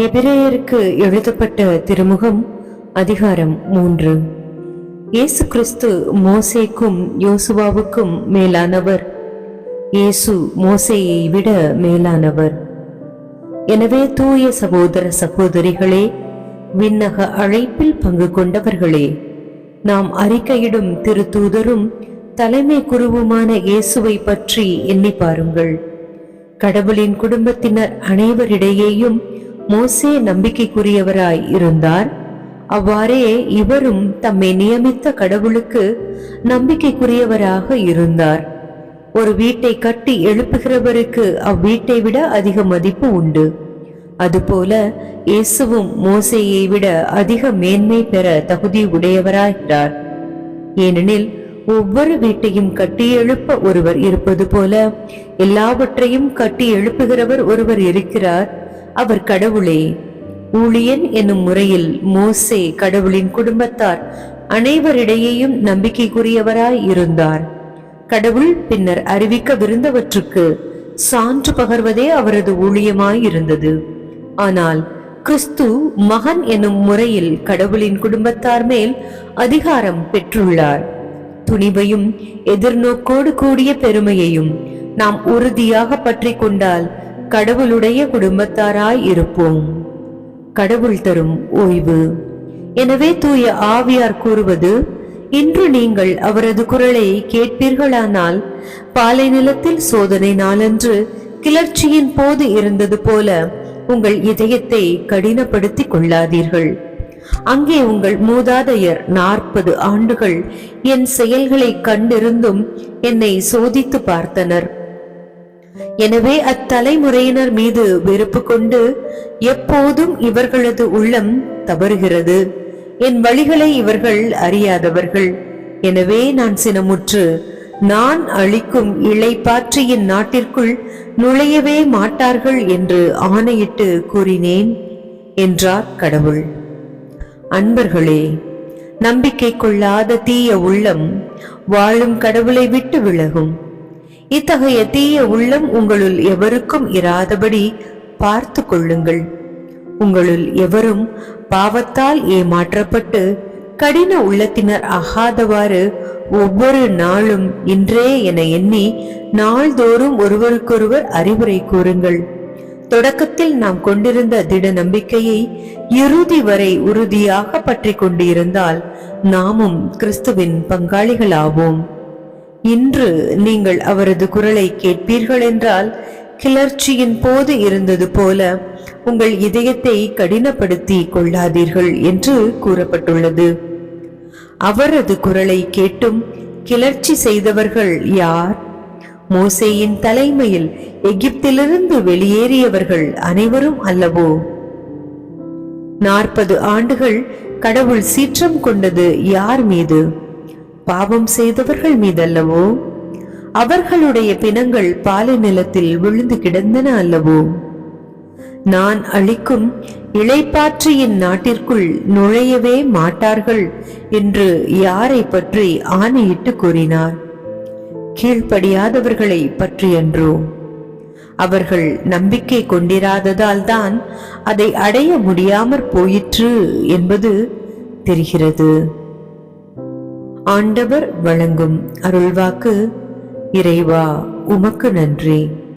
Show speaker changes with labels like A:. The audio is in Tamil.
A: எபிரேயருக்கு எழுதப்பட்ட திருமுகம் அதிகாரம் 3. இயேசு கிறிஸ்து மோசேக்கும் யோசுவாவுக்கும் மேலானவர். இயேசு மோசேயை விட மேலானவர். எனவே தூய சகோதர சகோதரிகளே, விண்ணக அழைப்பில் பங்கு கொண்டவர்களே, நாம் அறிக்கையிடும் திருத்தூதரும் தலைமை குருவுமான இயேசுவை பற்றி எண்ணி பாருங்கள். கடவுளின் குடும்பத்தினர் அனைவரிடையேயும் மோசே நம்பிக்கைக்குரியவராய் இருந்தார். அவ்வாறே இவரும் தம்மை நியமித்த கடவுளுக்கு நம்பிக்கைக்குரியவராக இருந்தார். ஒரு வீட்டை கட்டி எழுப்புகிறவருக்கு அவ்வீட்டை விட அதிக மதிப்பு உண்டு. அதுபோல இயேசுவும் மோசேயை விட அதிக மேன்மை பெற தகுதி உடையவராகிறார். ஏனெனில் ஒவ்வொரு வீட்டையும் கட்டி எழுப்ப ஒருவர் இருப்பது போல எல்லாவற்றையும் கட்டி எழுப்புகிறவர் ஒருவர் இருக்கிறார், அவர் கடவுளே. ஊழியன் என்னும் முறையில் மோசே கடவுளின் குடும்பத்தார் அனைவரிடையேயும் நம்பிக்கைக்குரியவராய் இருந்தார். கடவுள் பின்னர் அறிவிக்கவிருந்தவற்றுக்கு சான்று பகர்வதே அவரது ஊழியமாய் இருந்தது. ஆனால் கிறிஸ்து மகன் என்னும் முறையில் கடவுளின் குடும்பத்தார் மேல் அதிகாரம் பெற்றுள்ளார். துணிவையும் எதிர்நோக்கோடு கூடிய பெருமையையும் நாம் உறுதியாக பற்றி கொண்டால் கடவுளுடைய குடும்பத்தாராய் இருப்போம். கடவுள் தரும் ஓய்வு. எனவே தூய ஆவியார் கூறுவது, இன்று நீங்கள் அவரது குரலை கேட்பீர்களானால் பாலை நிலத்தில் சோதனை நாளன்று கிளர்ச்சியின் போது இருந்தது போல உங்கள் இதயத்தை கடினப்படுத்திக் கொள்ளாதீர்கள். அங்கே உங்கள் மூதாதையர் 40 ஆண்டுகள் என் செயல்களை கண்டிருந்தும் என்னை சோதித்து பார்த்தனர். எனவே அத்தலைமுறையினர் மீது வெறுப்பு கொண்டு எப்போதும் இவர்களது உள்ளம் தவறுகிறது. என் வழிகளை இவர்கள் அறியாதவர்கள். எனவே நான் சினமுற்று, நான் அளிக்கும் இளைப்பாற்றியின் நாட்டிற்குள் நுழையவே மாட்டார்கள் என்று ஆணையிட்டு கூறினேன் என்றார் கடவுள். அன்பர்களே, நம்பிக்கை கொள்ளாத தீய உள்ளம் வாழும் கடவுளை விட்டு விலகும். இத்தகைய தீய உள்ளம் உங்களுள் எவருக்கும் இராதபடி பார்த்து கொள்ளுங்கள். உங்களுள் எவரும் பாவத்தால் ஏமாற்றப்பட்டு கடின உள்ளத்தினர் ஆகாதவாறு ஒவ்வொரு நாளும் இன்றே என எண்ணி நாள்தோறும் ஒருவருக்கொருவர் அறிவுரை கூறுங்கள். தொடக்கத்தில் நாம் கொண்டிருந்த திட நம்பிக்கையை இறுதி வரை உறுதியாக பற்றி கொண்டிருந்தால் நாமும் கிறிஸ்துவின் பங்காளிகளாவோம். இன்று நீங்கள் அவரது குரலை கேட்பீர்கள் என்றால் கிளர்ச்சியின் போது இருந்தது போல உங்கள் இதயத்தை கடினப்படுத்தி கொள்ளாதீர்கள் என்று கூறப்பட்டுள்ளது. அவரது குரலை கேட்டும் கிளர்ச்சி செய்தவர்கள் யார்? மோசேயின் தலைமையில் எகிப்திலிருந்து வெளியேறியவர்கள் அனைவரும் அல்லவோ? 40 ஆண்டுகள் கடவுள் சீற்றம் கொண்டது யார் மீது? பாவம் செய்தவர்கள் மீதல்லவோ? அவர்களுடைய பிணங்கள் பாலை நிலத்தில் விழுந்து கிடந்தன அல்லவோ? நான் அளிக்கும் இளைப்பாற்றியின் நாட்டிற்குள் நுழையவே மாட்டார்கள் என்று யாரை பற்றி ஆணையிட்டு கூறினார்? கீழ்ப்படியாதவர்களை பற்றியன்றோ? அவர்கள் நம்பிக்கை கொண்டிராததால் தான் அதை அடைய முடியாமற் போயிற்று என்பது தெரிகிறது. ஆண்டவர் வழங்கும் அருள்வாக்கு. இறைவா, உமக்கு நன்றி.